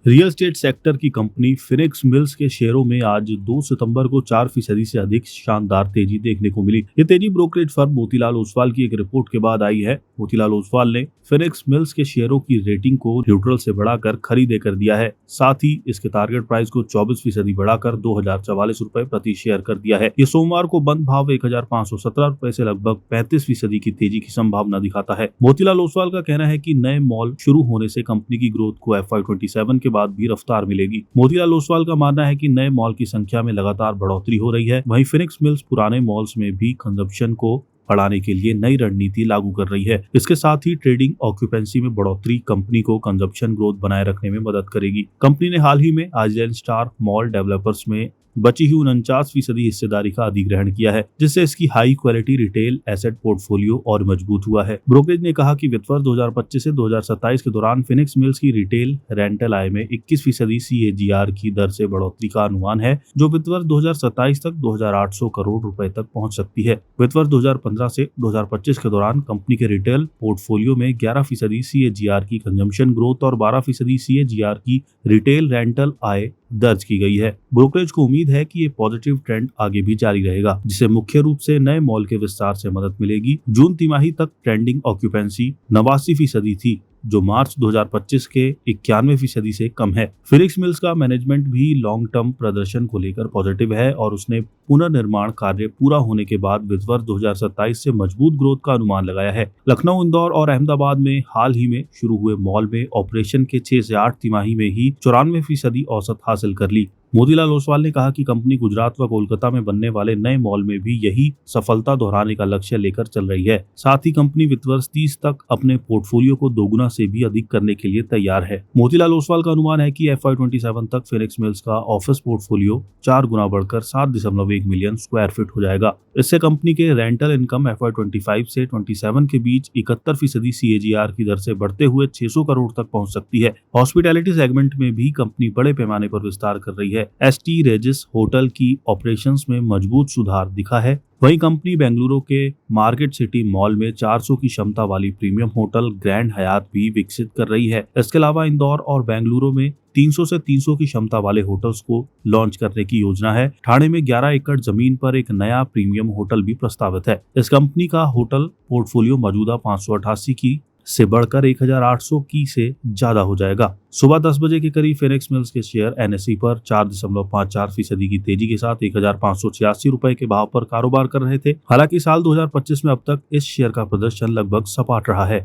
Real estate sector की company Phoenix mills के शेयरों में आज 2 सितंबर को 4% से अधिक शानदार तेजी देखने को मिली। ये तेजी ब्रोकरेज फर्म मोतीलाल ओसवाल की एक रिपोर्ट के बाद आई है। मोतीलाल ओसवाल ने फिनिक्स मिल्स के शेयरों की रेटिंग को न्यूट्रल से बढ़ाकर खरीदे कर दिया है। साथ ही इसके टारगेट प्राइस को 24% बढ़ाकर 2044 रुपए प्रति शेयर कर दिया है। ये सोमवार को बंद भाव 1517 रुपए से लगभग 35% की तेजी की संभावना दिखाता है। मोतीलाल ओसवाल का कहना है कि नए मॉल शुरू होने से कंपनी की ग्रोथ को FY27 के बाद भी रफ्तार मिलेगी। मोतीलाल ओसवाल का मानना है कि नए मॉल की संख्या में लगातार बढ़ोतरी हो रही है। वहीं फिनिक्स मिल्स पुराने मॉल्स में भी कंजप्शन को बढ़ाने के लिए नई रणनीति लागू कर रही है। इसके साथ ही ट्रेडिंग ऑक्यूपेंसी में बढ़ोतरी कंपनी को कंजप्शन ग्रोथ बनाए रखने में मदद करेगी। कंपनी ने हाल ही में आइलैंड स्टार मॉल डेवलपर्स में बची हुई 49% हिस्सेदारी का अधिग्रहण किया है, जिससे इसकी high quality retail asset portfolio और मजबूत हुआ है। ब्रोकरेज ने कहा कि वित्त वर्ष 2025 से 2027 के दौरान फिनिक्स मिल्स की रिटेल रेंटल आय में 21% CAGR की दर से बढ़ोतरी का अनुमान है, जो वित्त वर्ष 2027 तक 2800 करोड़ रुपए तक पहुंच सकती है। वित्त वर्ष 2015 से 2025 के दौरान कंपनी के रिटेल पोर्टफोलियो में 11% CAGR की कंजम्पशन ग्रोथ और 12% CAGR की रिटेल रेंटल आय दर्ज की गई है। ब्रोकरेज को उम्मीद है कि ये पॉजिटिव ट्रेंड आगे भी जारी रहेगा, जिसे मुख्य रूप से नए मॉल के विस्तार से मदद मिलेगी। जून तिमाही तक ट्रेंडिंग ऑक्यूपेंसी 89% थी, जो मार्च 2025 के 91% से कम है। फिनिक्स मिल्स का मैनेजमेंट भी लॉन्ग टर्म प्रदर्शन को लेकर पॉजिटिव है और उसने पुनर्निर्माण कार्य पूरा होने के बाद वित्त वर्ष 2027 से मजबूत ग्रोथ का अनुमान लगाया है। लखनऊ, इंदौर और अहमदाबाद में हाल ही में शुरू हुए मॉल में ऑपरेशन के 6 से 8 तिमाही में ही 94% औसत हासिल कर ली। मोतीलाल ओसवाल ने कहा कि कंपनी गुजरात व कोलकाता में बनने वाले नए मॉल में भी यही सफलता दोहराने का लक्ष्य लेकर चल रही है। साथ ही कंपनी वित्त वर्ष 30 तक अपने पोर्टफोलियो को दोगुना से भी अधिक करने के लिए तैयार है। मोतीलाल ओसवाल का अनुमान है कि FY27 तक फिनिक्स मिल्स का ऑफिस पोर्टफोलियो 4 गुना बढ़कर 7.1 मिलियन स्क्वायर फीट हो जाएगा। इससे कंपनी के रेंटल इनकम FY25 से 27 के बीच 71% CAGR की दर से बढ़ते हुए 600 करोड़ तक पहुंच सकती है। हॉस्पिटैलिटी सेगमेंट में भी कंपनी बड़े पैमाने पर विस्तार कर रही है। ST रेजिस होटल की ऑपरेशंस में मजबूत सुधार दिखा है। वहीं कंपनी बेंगलुरु के मार्केट सिटी मॉल में 400 की क्षमता वाली प्रीमियम होटल ग्रैंड हयात भी विकसित कर रही है। इसके अलावा इंदौर और बेंगलुरु में 300 से 300 की क्षमता वाले होटल्स को लॉन्च करने की योजना है। ठाणे में 11 एकड़ जमीन पर एक नया प्रीमियम होटल भी प्रस्तावित है। इस कंपनी का होटल पोर्टफोलियो मौजूदा 588 की से बढ़कर 1800 की से ज्यादा हो जाएगा। सुबह 10 बजे के करीब फिनिक्स मिल्स के शेयर NSE पर 4.54% की तेजी के साथ 1586 रुपए के भाव पर कारोबार कर रहे थे। हालांकि साल 2025 में अब तक इस शेयर का प्रदर्शन लगभग सपाट रहा है।